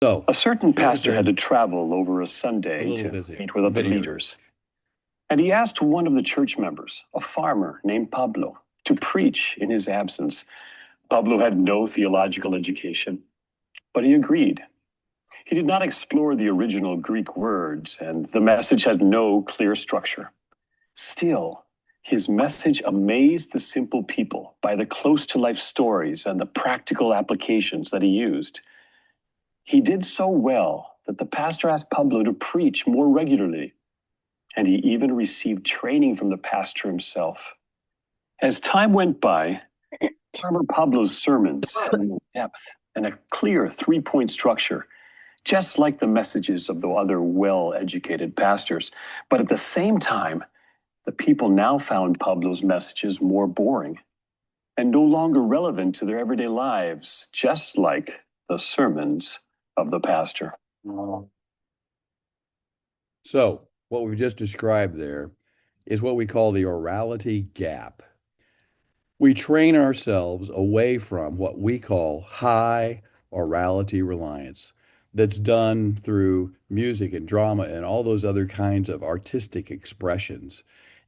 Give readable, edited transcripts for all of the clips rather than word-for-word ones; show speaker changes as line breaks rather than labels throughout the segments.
So
A certain
here's
pastor had
a
to travel over a
a
Sunday
little
to meet with other
video.
leaders. And he asked one of the church members, a farmer named Pablo, to preach in his absence. Pablo had no theological education, but he agreed. He did not explore the original Greek words, and the message had no clear structure. Still, his message amazed the simple people by the close to life stories and the practical applications that he used. He did so well that the pastor asked Pablo to preach more regularly, and he even received training from the pastor himself. As time went by, Farmer Pablo's sermons had more depth and a clear three-point structure, just like the messages of the other well-educated pastors. But at the same time, the people now found Pablo's messages more boring and no longer relevant to their everyday lives, just like the sermons of the pastor.
So what we've just described there is what we call the orality gap. We train ourselves away from what we call high orality reliance that's done through music and drama and all those other kinds of artistic expressions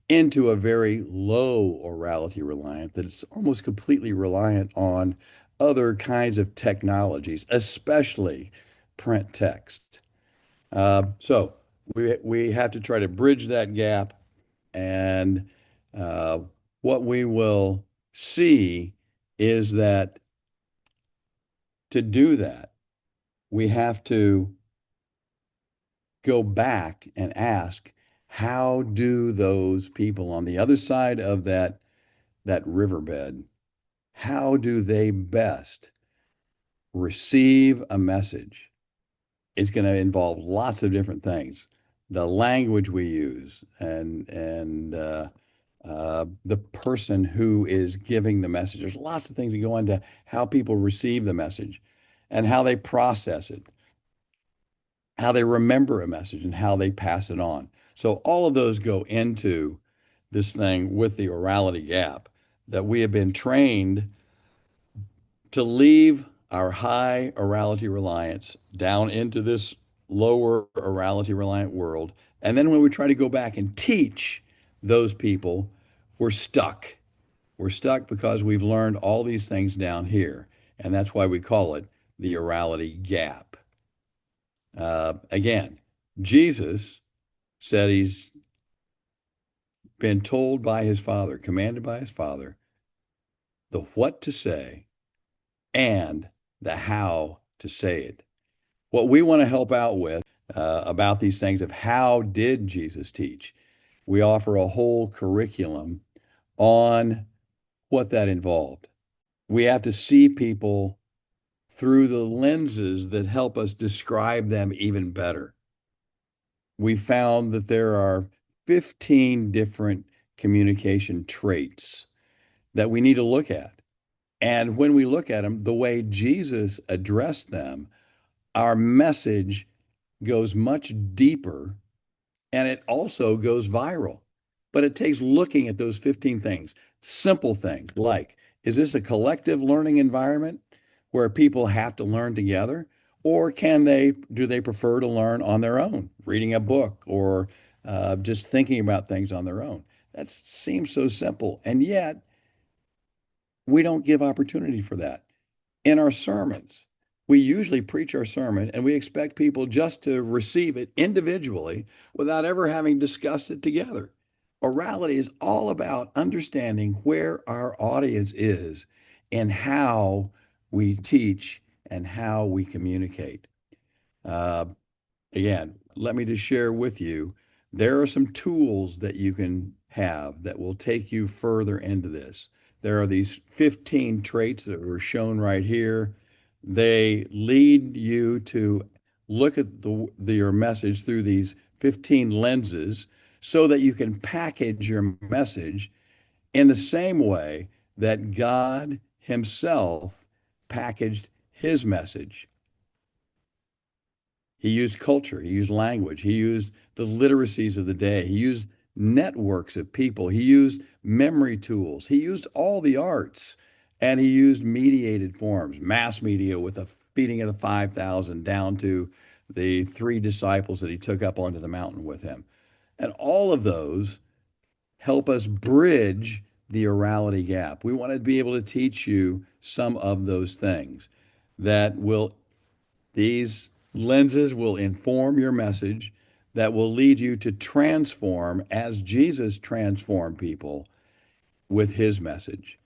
into a very low orality reliant that's almost completely reliant on other kinds of technologies, especially print text. So we have to try to bridge that gap, and uh, what we will see is that to do that, we have to go back and ask, how do those people on the other side of that riverbed, how do they best receive a message? It's going to involve lots of different things. The language we use and the person who is giving the message. There's lots of things that go into how people receive the message and how they process it, how they remember a message, and how they pass it on. So all of those go into this thing with the orality gap that we have been trained to leave our high orality reliance down into this lower orality reliant world. And then when we try to go back and teach those people, we're stuck. We're stuck because we've learned all these things down here. And that's why we call it the orality gap. Again, Jesus said he's been told by his father, commanded by his father, the what to say and the how to say it. What we want to help out with about these things of how did Jesus teach, we offer a whole curriculum on what that involved. We have to see people through the lenses that help us describe them even better. We found that there are 15 different communication traits that we need to look at. And when we look at them, the way Jesus addressed them, our message goes much deeper and it also goes viral. But it takes looking at those 15 things, simple things like, is this a collective learning environment where people have to learn together? Or do they prefer to learn on their own, reading a book or just thinking about things on their own? That seems so simple. And yet, we don't give opportunity for that. In our sermons, we usually preach our sermon and we expect people just to receive it individually without ever having discussed it together. Orality is all about understanding where our audience is and how we teach and how we communicate. Uh, Again, let me just share with you, there are some tools that you can have that will take you further into this. There are these 15 traits that were shown right here. They lead you to look at your message through these 15 lenses so that you can package your message in the same way that God Himself packaged His message. He used culture, he used language, he used the literacies of the day, he used networks of people, he used memory tools, he used all the arts, and he used mediated forms, mass media with a feeding of the 5,000 down to the three disciples that he took up onto the mountain with him. And all of those help us bridge the orality gap. We want to be able to teach you some of those things that will, these lenses will inform your message, that will lead you to transform as Jesus transformed people with his message.